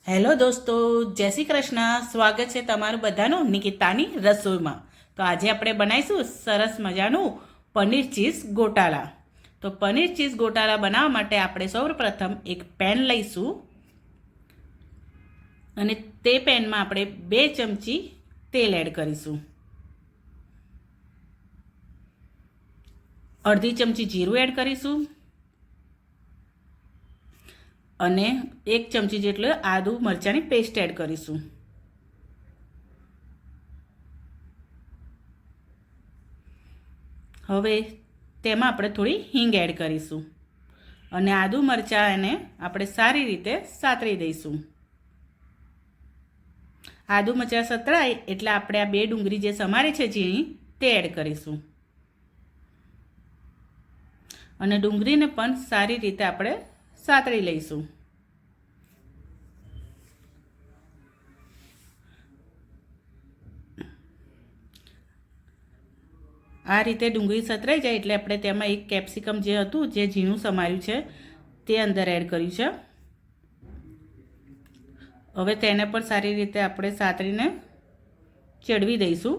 Hello દોસ્તો, જય શ્રી કૃષ્ણ. સ્વાગત છે તમારું બધાનું નિકિતાની રસોઈમાં. તો આજે આપણે બનાવીશું સરસ મજાનું પનીર ચીઝ ગોટાળા. તો પનીર ચીઝ ગોટાળા બનાવવા માટે આપણે સૌપ્રથમ એક પેન લઈશું અને તે પેનમાં આપણે 2 ચમચી તેલ એડ કરીશું, અડધી ચમચી જીરું એડ કરીશું અને 1 ચમચી જેટલો આદુ મરચાંની પેસ્ટ એડ કરીશું. હવે તેમાં આપણે થોડી હિંગ એડ કરીશું અને આદુ મરચાં એને આપણે સારી રીતે સાતળી દઈશું. આદુ મરચાં સતળાય એટલે આપણે આ 2 ડુંગળી જે સમારી છે ઝીણી તે એડ કરીશું અને ડુંગળીને પણ સારી રીતે આપણે સાતળી લઈશું. આ રીતે ડુંગળી સતરાઈ જાય એટલે આપણે તેમાં એક કેપ્સિકમ જે હતું જે ઝીણું સમાર્યું છે તે અંદર એડ કર્યું છે. હવે તેને પણ સારી રીતે આપણે સાતરીને ચડવી દઈશું.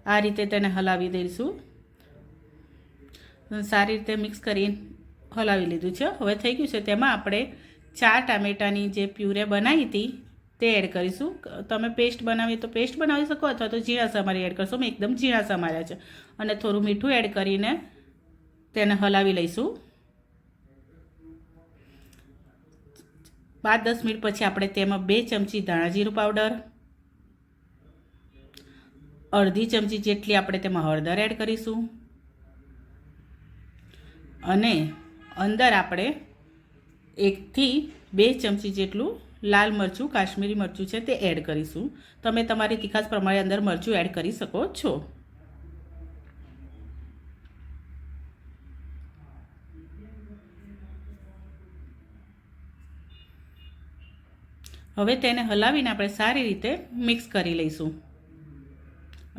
આ રીતે તેને હલાવી દઈશું. સારી રીતે મિક્સ કરી હલાવી લીધું છે. હવે થઈ ગયું છે. તેમાં આપણે 4 ટામેટાની જે પ્યુરે બનાવી હતી તે એડ કરીશું. તમે પેસ્ટ બનાવી તો પેસ્ટ બનાવી શકો અથવા તો ઝીણા સમારી એડ કરશો. મેં એકદમ ઝીણા સમાર્યા છે અને થોડું મીઠું એડ કરીને તેને હલાવી લઈશું. 5-10 મિનિટ પછી આપણે તેમાં 2 ચમચી ધાણા જીરું પાવડર, અડધી ચમચી જેટલી આપણે તેમાં હળદર એડ કરીશું અને અંદર આપણે 1 થી 2 ચમચી જેટલું લાલ મરચું કાશ્મીરી મરચું છે તે એડ કરીશું. તમે તમારી તીખાશ પ્રમાણે અંદર મરચું એડ કરી શકો છો. હવે તેને હલાવીને આપણે સારી રીતે મિક્સ કરી લઈશું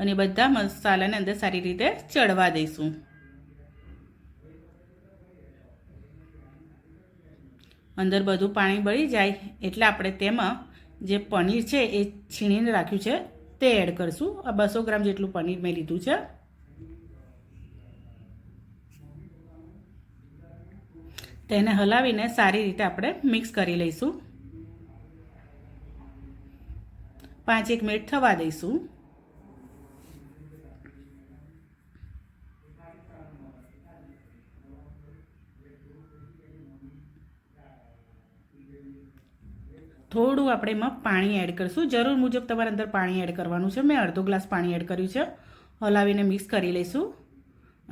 અને બધા મસાલાને અંદર સારી રીતે ચડવા દઈશું. અંદર બધું પાણી બળી જાય એટલે આપણે તેમાં જે પનીર છે એ છીણીને રાખ્યું છે તે એડ કરીશું. આ 200 ગ્રામ જેટલું પનીર મેં લીધું છે. તેને હલાવીને સારી રીતે આપણે મિક્સ કરી લઈશું. 5-1 મિનિટ થવા દઈશું. થોડું આપણે એમાં પાણી એડ કરીશું. જરૂર મુજબ તમારે અંદર પાણી એડ કરવાનું છે. મેં અડધો ગ્લાસ પાણી એડ કર્યું છે. હલાવીને મિક્સ કરી લઈશું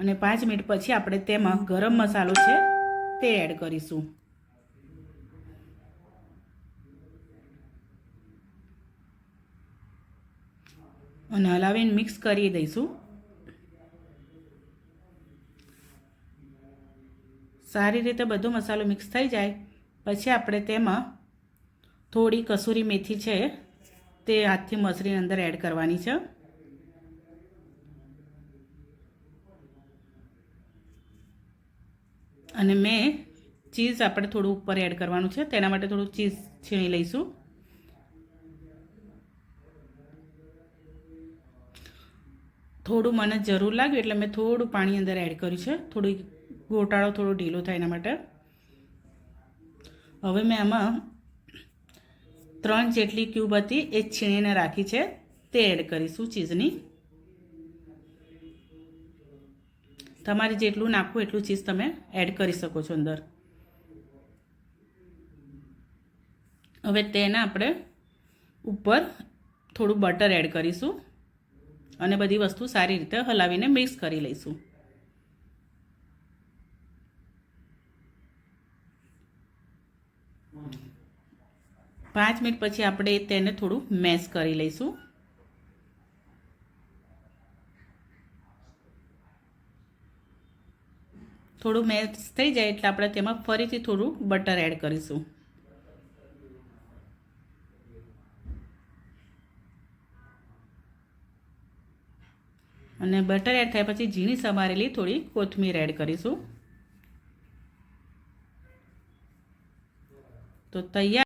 અને 5 મિનિટ પછી આપણે તેમાં ગરમ મસાલો છે તે એડ કરીશું અને હલાવીને મિક્સ કરી દઈશું. સારી રીતે બધો મસાલો મિક્સ થઈ જાય પછી આપણે તેમાં થોડી કસૂરી મેથી છે તે હાથથી મસળીને અંદર એડ કરવાની છે અને મેં ચીઝ આપણે થોડું ઉપર એડ કરવાનું છે. તેના માટે થોડું ચીઝ છીણી લઈશું. થોડું મને જરૂર લાગ્યું એટલે મેં થોડું પાણી અંદર એડ કર્યું છે. થોડું ગોટાળો થોડો ઢીલો થાય એના માટે. હવે મેં આમાં 3 જેટલી ક્યુબ હતી એ છીણીને રાખી છે તે એડ કરીશું ચીઝની. તમારે જેટલું નાખવું એટલું ચીઝ તમે એડ કરી શકો છો અંદર. હવે તેને આપણે ઉપર થોડું બટર એડ કરીશું અને બધી વસ્તુ સારી રીતે હલાવીને મિક્સ કરી લઈશું. પાંચ મિનિટ પછી આપણે તેને થોડું મેશ કરી લઈશું. થોડું મેશ થઈ જાય એટલે આપણે તેમાં ફરીથી થોડું બટર એડ કરીશું અને બટર એડ થયા પછી ઝીણી સમારેલી થોડી કોથમીર એડ કરીશું. તો તૈયાર